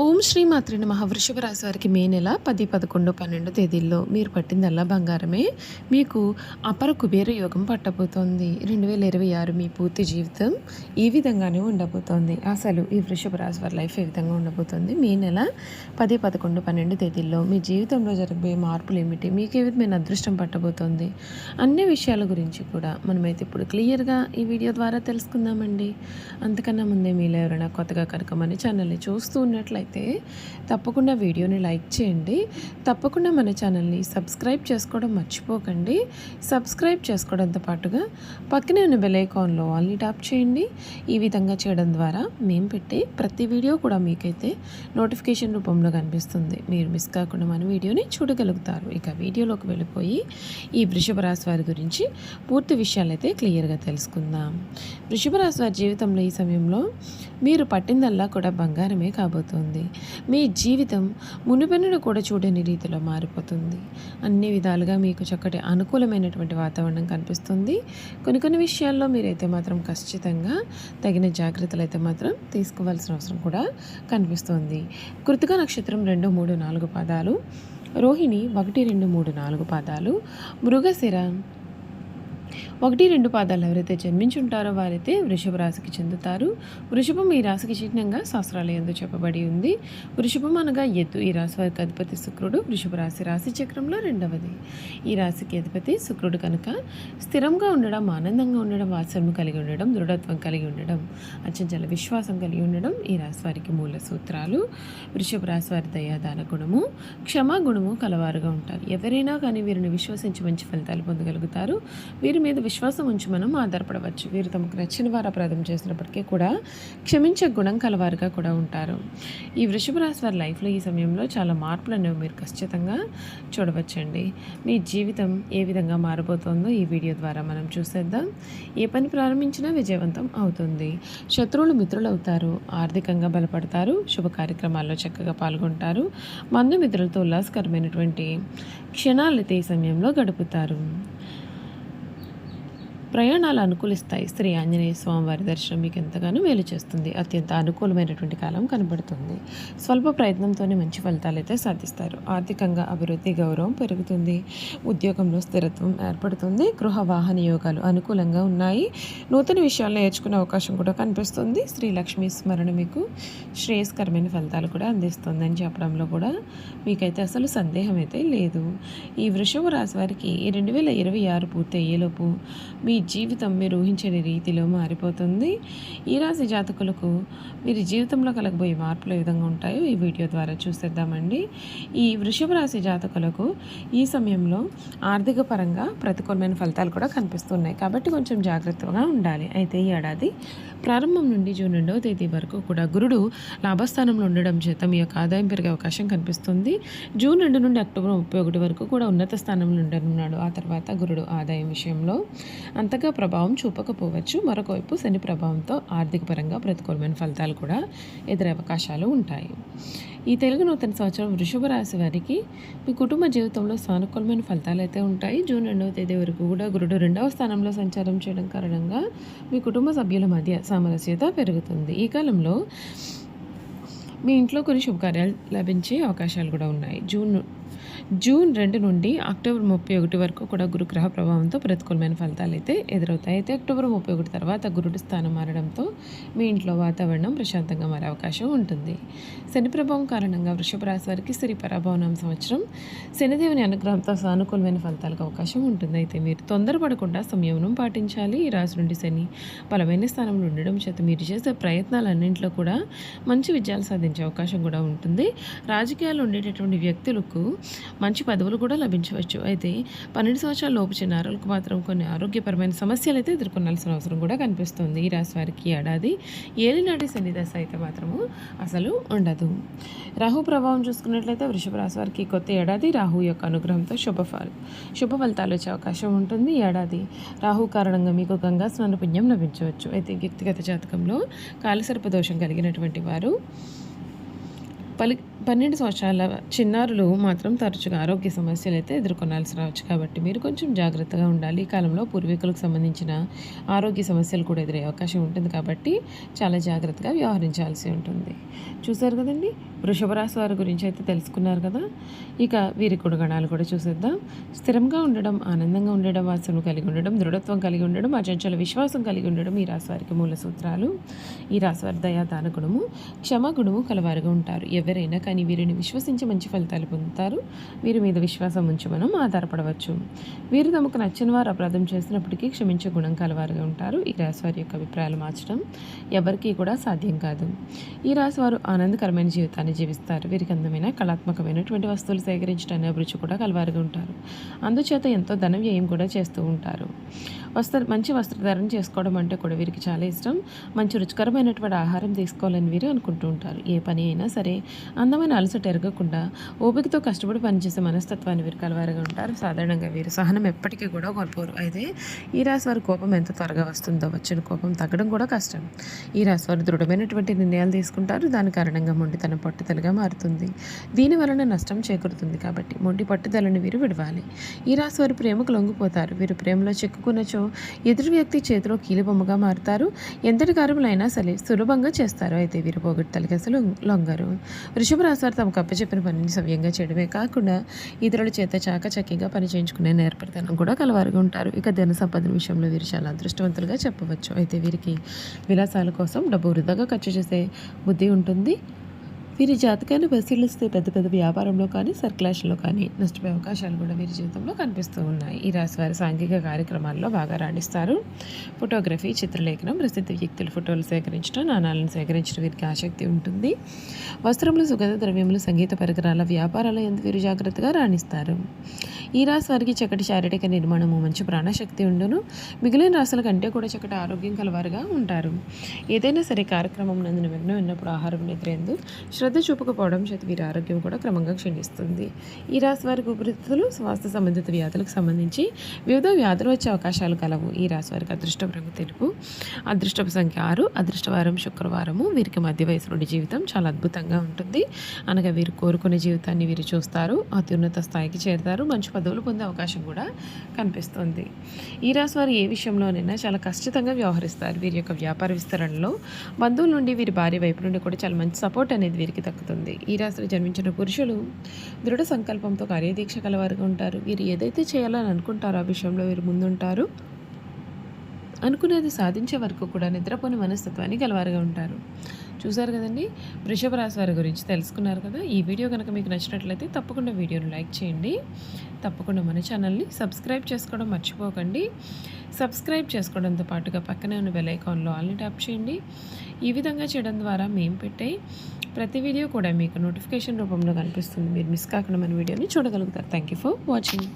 ఓం శ్రీ మాత్రే నమః. వృషభ రాశి వారికి మే నెల 10, 11, 12 తేదీల్లో మీరు పట్టిందల్లా బంగారమే. మీకు అపర కుబేర యోగం పట్టబోతోంది. 2026 మీ పూర్తి జీవితం ఈ విధంగానే ఉండబోతోంది. అసలు ఈ వృషభ రాశి వారి లైఫ్ ఏ విధంగా ఉండబోతోంది? మే నెల 10, 11, 12 తేదీల్లో మీ జీవితంలో జరగబోయే మార్పులు ఏమిటి? మీకు ఏ విధమైన అదృష్టం పట్టబోతోంది? అన్ని విషయాల గురించి కూడా మనమైతే ఇప్పుడు క్లియర్గా ఈ వీడియో ద్వారా తెలుసుకుందామండి. అంతకన్నా ముందే మీలో ఎవరైనా కొత్తగా కనుక మన ఛానల్ని చూస్తూ ఉన్నట్లయితే తప్పకుండా వీడియోని లైక్ చేయండి. తప్పకుండా మన ఛానల్ని సబ్స్క్రైబ్ చేసుకోవడం మర్చిపోకండి. సబ్స్క్రైబ్ చేసుకోవడంతో పాటుగా పక్కనే ఉన్న బెల్ ఐకాన్లో ఆల్ని ట్యాప్ చేయండి. ఈ విధంగా చేయడం ద్వారా మేము పెట్టే ప్రతి వీడియో కూడా మీకైతే నోటిఫికేషన్ రూపంలో కనిపిస్తుంది. మీరు మిస్ కాకుండా మన వీడియోని చూడగలుగుతారు. ఇక వీడియోలోకి వెళ్ళిపోయి ఈ వృషభ రాశి వారి గురించి పూర్తి విషయాలైతే క్లియర్గా తెలుసుకుందాం. వృషభ రాశి వారి జీవితంలో ఈ సమయంలో మీరు పట్టిందల్లా కూడా బంగారమే కాబోతోంది. మీ జీవితం మునుపెన్నడూ కూడా చూడని రీతిలో మారిపోతుంది. అన్ని విధాలుగా మీకు చక్కటి అనుకూలమైనటువంటి వాతావరణం కనిపిస్తుంది. కొన్ని విషయాల్లో మీరైతే మాత్రం ఖచ్చితంగా తగిన జాగ్రత్తలు అయితే మాత్రం తీసుకోవాల్సిన అవసరం కూడా కనిపిస్తుంది. కృతిక నక్షత్రం 2, 3, 4 పాదాలు, రోహిణి 1, 2, 3, 4 పాదాలు, మృగశిర 1, 2 పాదాలు ఎవరైతే జన్మించుంటారో వారైతే వృషభ రాశికి చెందుతారు. వృషభం ఈ రాశికి చిహ్నంగా శాస్త్రాలయందు చెప్పబడి ఉంది. వృషభం అనగా ఎద్దు. ఈ రాశి వారికి అధిపతి శుక్రుడు. వృషభ రాశి చక్రంలో రెండవది. ఈ రాశికి అధిపతి శుక్రుడు కనుక స్థిరంగా ఉండడం, ఆనందంగా ఉండడం, వాత్సల్యం కలిగి ఉండడం, దృఢత్వం కలిగి ఉండడం, అచంచల విశ్వాసం కలిగి ఉండడం ఈ రాశి వారికి మూల సూత్రాలు. వృషభ రాశి వారి దయాదాన గుణము, క్షమా గుణము కలవారుగా ఉంటారు. ఎవరైనా కానీ వీరిని విశ్వసించి మంచి ఫలితాలు పొందగలుగుతారు. వీరి మీద విశ్వాసం ఉంచి మనం ఆధారపడవచ్చు. వీరు తమకు నచ్చిన వారు అపరాధం చేసినప్పటికీ కూడా క్షమించే గుణం కలవారుగా కూడా ఉంటారు. ఈ వృషభ రాశి వారి లైఫ్లో ఈ సమయంలో చాలా మార్పులు అనేవి మీరు ఖచ్చితంగా చూడవచ్చండి. మీ జీవితం ఏ విధంగా మారబోతోందో ఈ వీడియో ద్వారా మనం చూసేద్దాం. ఏ పని ప్రారంభించినా విజయవంతం అవుతుంది. శత్రువులు మిత్రులు అవుతారు. ఆర్థికంగా బలపడతారు. శుభ కార్యక్రమాల్లో చక్కగా పాల్గొంటారు. బంధుమిత్రులతో ఉల్లాసకరమైనటువంటి క్షణాలైతే ఈ సమయంలో గడుపుతారు. ప్రయాణాలు అనుకూలిస్తాయి. శ్రీ ఆంజనేయ స్వామి వారి దర్శనం మీకు ఎంతగానో మేలు చేస్తుంది. అత్యంత అనుకూలమైనటువంటి కాలం కనబడుతుంది. స్వల్ప ప్రయత్నంతోనే మంచి ఫలితాలు అయితే సాధిస్తారు. ఆర్థికంగా అభివృద్ధి, గౌరవం పెరుగుతుంది. ఉద్యోగంలో స్థిరత్వం ఏర్పడుతుంది. గృహ వాహన యోగాలు అనుకూలంగా ఉన్నాయి. నూతన విషయాలు నేర్చుకునే అవకాశం కూడా కనిపిస్తుంది. శ్రీ లక్ష్మీ స్మరణ మీకు శ్రేయస్కరమైన ఫలితాలు కూడా అందిస్తుందని చెప్పడంలో కూడా మీకైతే అసలు సందేహం అయితే లేదు. ఈ వృషభ రాశి వారికి 2026 పూర్తి అయ్యేలోపు మీ జీవితం మీరు ఊహించని రీతిలో మారిపోతుంది. ఈ రాశి జాతకులకు మీరు జీవితంలో కలగబోయే మార్పులు ఏ విధంగా ఉంటాయో ఈ వీడియో ద్వారా చూసేద్దామండి. ఈ వృషభ రాశి జాతకులకు ఈ సమయంలో ఆర్థిక పరంగా ప్రతికూలమైన ఫలితాలు కూడా కనిపిస్తున్నాయి. కాబట్టి కొంచెం జాగ్రత్తగా ఉండాలి. అయితే ఈ ఏడాది ప్రారంభం నుండి జూన్ 2వ తేదీ వరకు కూడా గురుడు లాభస్థానంలో ఉండడం చేత మీ యొక్క ఆదాయం పెరిగే అవకాశం కనిపిస్తుంది. జూన్ 2 నుండి అక్టోబర్ 31 వరకు కూడా ఉన్నత స్థానంలో ఉండనున్నాడు. ఆ తర్వాత గురుడు ఆదాయం విషయంలో అంతగా ప్రభావం చూపకపోవచ్చు. మరొక వైపు శని ప్రభావంతో ఆర్థిక పరంగా ప్రతికూలమైన ఫలితాలు కూడా ఎదురే అవకాశాలు ఉంటాయి. ఈ తెలుగు నూతన సంవత్సరం వృషభ రాశి వారికి మీ కుటుంబ జీవితంలో సానుకూలమైన ఫలితాలు అయితే ఉంటాయి. జూన్ 2వ తేదీ వరకు కూడా గురుడు 2వ స్థానంలో సంచారం చేయడం కారణంగా మీ కుటుంబ సభ్యుల మధ్య సామరస్యత పెరుగుతుంది. ఈ కాలంలో మీ ఇంట్లో కొన్ని శుభకార్యాలు లభించే అవకాశాలు కూడా ఉన్నాయి. జూన్ 2 నుండి అక్టోబర్ 31 వరకు కూడా గురుగ్రహ ప్రభావంతో ప్రతికూలమైన ఫలితాలు అయితే ఎదురవుతాయి. అయితే అక్టోబర్ 31 తర్వాత గురుడు స్థానం మారడంతో మీ ఇంట్లో వాతావరణం ప్రశాంతంగా మారే అవకాశం ఉంటుంది. శని ప్రభావం కారణంగా వృషభ రాశి వారికి శ్రీ పరాభవనం సంవత్సరం శనిదేవుని అనుగ్రహంతో సానుకూలమైన ఫలితాలకు అవకాశం ఉంటుంది. అయితే మీరు తొందరపడకుండా సంయమనం పాటించాలి. ఈ రాశి నుండి శని బలమైన స్థానంలో ఉండడం చేత మీరు చేసే ప్రయత్నాలన్నింటిలో కూడా మంచి విజయాలు సాధించే అవకాశం కూడా ఉంటుంది. రాజకీయాల్లో ఉండేటటువంటి వ్యక్తులకు మంచి పదవులు కూడా లభించవచ్చు. అయితే 12 సంవత్సరాల లోపు చిన్నారులకు మాత్రం కొన్ని ఆరోగ్యపరమైన సమస్యలు అయితే ఎదుర్కొనాల్సిన అవసరం కూడా కనిపిస్తుంది. ఈ రాశి వారికి ఏడాది ఏలినాటి శని దశ అయితే మాత్రము అసలు ఉండదు. రాహు ప్రభావం చూసుకున్నట్లయితే వృషభ రాశి వారికి కొత్త ఏడాది రాహు యొక్క అనుగ్రహంతో శుభ ఫలితాలు వచ్చే అవకాశం ఉంటుంది. ఈ ఏడాది రాహు కారణంగా మీకు గంగా స్నాన పుణ్యం లభించవచ్చు. అయితే వ్యక్తిగత జాతకంలో కాలసర్ప దోషం కలిగినటువంటి వారు పలి 12 సంవత్సరాల చిన్నారులు మాత్రం తరచుగా ఆరోగ్య సమస్యలు అయితే ఎదుర్కొనాల్సి రావచ్చు కాబట్టి మీరు కొంచెం జాగ్రత్తగా ఉండాలి. ఈ కాలంలో పూర్వీకులకు సంబంధించిన ఆరోగ్య సమస్యలు కూడా ఎదురయ్యే అవకాశం ఉంటుంది కాబట్టి చాలా జాగ్రత్తగా వ్యవహరించాల్సి ఉంటుంది. చూసారు కదండి, వృషభ రాశి వారి గురించి అయితే తెలుసుకున్నారు కదా. ఇక వీరి గుణగణాలు కూడా చూసేద్దాం. స్థిరంగా ఉండడం, ఆనందంగా ఉండడం, వాసన కలిగి ఉండడం, దృఢత్వం కలిగి ఉండడం, అచంచల విశ్వాసం కలిగి ఉండడం ఈ రాశి వారికి మూల సూత్రాలు. ఈ రాశి వారి దయా దాన గుణము, క్షమా గుణము కలవారుగా ఉంటారు. ఎవరైనా కానీ వీరిని విశ్వసించి మంచి ఫలితాలు పొందుతారు. వీరి మీద విశ్వాసం ఉంచి మనం ఆధారపడవచ్చు. వీరు తమకు నచ్చిన వారు అపరాధం చేసినప్పటికీ క్షమించే గుణం కలవారుగా ఉంటారు. ఈ రాశి వారి యొక్క అభిప్రాయాలు మార్చడం ఎవరికీ కూడా సాధ్యం కాదు. ఈ రాశి వారు ఆనందకరమైన జీవితాన్ని జీవిస్తారు. వీరికి అందమైన కళాత్మకమైనటువంటి వస్తువులు సేకరించడానికి అభిరుచి కూడా కలవారుగా ఉంటారు. అందుచేత ఎంతో ధన వ్యయం కూడా చేస్తూ ఉంటారు. మంచి వస్త్రధారణ చేసుకోవడం అంటే కూడా వీరికి చాలా ఇష్టం. మంచి రుచికరమైనటువంటి ఆహారం తీసుకోవాలని వీరు అనుకుంటూ ఉంటారు. ఏ పని అయినా సరే అందమైన అలసట ఎరగకుండా ఓపికతో కష్టపడి పనిచేసే మనస్తత్వాన్ని వీరు కలవారుగా ఉంటారు. సాధారణంగా వీరు సహనం ఎప్పటికీ కూడా కోల్పోరు. అయితే ఈ రాశి వారి కోపం ఎంత త్వరగా వస్తుందో వచ్చిన కోపం తగ్గడం కూడా కష్టం. ఈ రాశి వారు దృఢమైనటువంటి నిర్ణయాలు తీసుకుంటారు. దాని కారణంగా మొండితనం పట్టుదలగా మారుతుంది. దీని వలన నష్టం చేకూరుతుంది కాబట్టి మొండి పట్టుదలను వీరు విడవాలి. ఈ రాశి వారు ప్రేమకు లొంగిపోతారు. వీరు ప్రేమలో చిక్కుకున్నచో ఎదురు వ్యక్తి చేతిలో కీలుబొమ్మగా మారుతారు. ఎంతటి కార్యములైనా సరే సులభంగా చేస్తారు. అయితే వీరు పోగొట్టలకి అసలు లొంగరు. వృషభ రాశి వారు తమకు అప్పచెప్పిన పనిని సవ్యంగా చేయడమే కాకుండా ఇతరుల చేత చాకచక్యంగా పని చేయించుకునే నేర్పరితనం కూడా కలవారుగా ఉంటారు. ఇక ధన సంపద విషయంలో వీరు చాలా అదృష్టవంతులుగా చెప్పవచ్చు. అయితే వీరికి విలాసాల కోసం డబ్బు వృధాగా ఖర్చు చేసే బుద్ధి ఉంటుంది. వీరి జాతకాన్ని పరిశీలిస్తే పెద్ద పెద్ద వ్యాపారంలో కానీ సర్క్యులేషన్లో కానీ నష్టపోయే అవకాశాలు కూడా వీరి జీవితంలో కనిపిస్తూ ఉన్నాయి. ఈ రాశి వారి సాంఘిక కార్యక్రమాల్లో బాగా రాణిస్తారు. ఫోటోగ్రఫీ, చిత్రలేఖనం, ప్రసిద్ధ వ్యక్తుల ఫోటోలు సేకరించడం, నాణాలను సేకరించడం వీరికి ఆసక్తి ఉంటుంది. వస్త్రములు, సుగంధ ద్రవ్యములు, సంగీత పరికరాల వ్యాపారాల యందు వీరు జాగ్రత్తగా రాణిస్తారు. ఈ రాశి వారికి చక్కటి శారీరక నిర్మాణము, మంచి ప్రాణశక్తి ఉండును. మిగిలిన రాశుల కంటే కూడా చక్కటి ఆరోగ్యం కలవారుగా ఉంటారు. ఏదైనా సరే కార్యక్రమం నందు నిమగ్నం ఉన్నప్పుడు ఆహారం నిద్రేందు శ్రద్ధ చూపకపోవడం చేత వీరి ఆరోగ్యం కూడా క్రమంగా క్షీణిస్తుంది. ఈ రాశి వారికి ఊపిరితిత్తులు, శ్వాస సంబంధిత వ్యాధులకు సంబంధించి వివిధ వ్యాధులు వచ్చే అవకాశాలు కలవు. ఈ రాశి వారికి అదృష్టపు రంగు తెలుపు, అదృష్టపు సంఖ్య 6, అదృష్టవారం శుక్రవారము. వీరికి మధ్య వయసు నుండి జీవితం చాలా అద్భుతంగా ఉంటుంది. అనగా వీరు కోరుకునే జీవితాన్ని వీరు చూస్తారు, అత్యున్నత స్థాయికి చేరుతారు, మంచి పదవులు పొందే అవకాశం కూడా కనిపిస్తుంది. ఈ రాశి వారు ఏ విషయంలోనైనా చాలా ఖచ్చితంగా వ్యవహరిస్తారు. వీరి యొక్క వ్యాపార విస్తరణలో బంధువుల నుండి, వీరి భార్య వైపు నుండి కూడా చాలా మంచి సపోర్ట్ అనేది వీరికి దక్కుతుంది. ఈ రాశిలో జన్మించిన పురుషులు దృఢ సంకల్పంతో కార్యదీక్ష కలవారుగా ఉంటారు. వీరు ఏదైతే చేయాలని అనుకుంటారో ఆ విషయంలో వీరు ముందుంటారు. అనుకునేది సాధించే వరకు కూడా నిద్రపోని మనస్తత్వాన్ని కలవారుగా ఉంటారు. చూసారు కదండి, వృషభ రాశి వారి గురించి తెలుసుకున్నారు కదా. ఈ వీడియో కనుక మీకు నచ్చినట్లయితే తప్పకుండా వీడియోను లైక్ చేయండి. తప్పకుండా మన ఛానల్ని సబ్స్క్రైబ్ చేసుకోవడం మర్చిపోకండి. సబ్స్క్రైబ్ చేసుకోవడంతో పాటుగా పక్కనే ఉన్న బెల్ ఐకాన్లో ఆల్ని ట్యాప్ చేయండి. ఈ విధంగా చేయడం ద్వారా మేము పెట్టే ప్రతి వీడియో కూడా మీకు నోటిఫికేషన్ రూపంలో కనిపిస్తుంది. మీరు మిస్ కాకుండా మన వీడియోని చూడగలుగుతారు. Thank you for watching.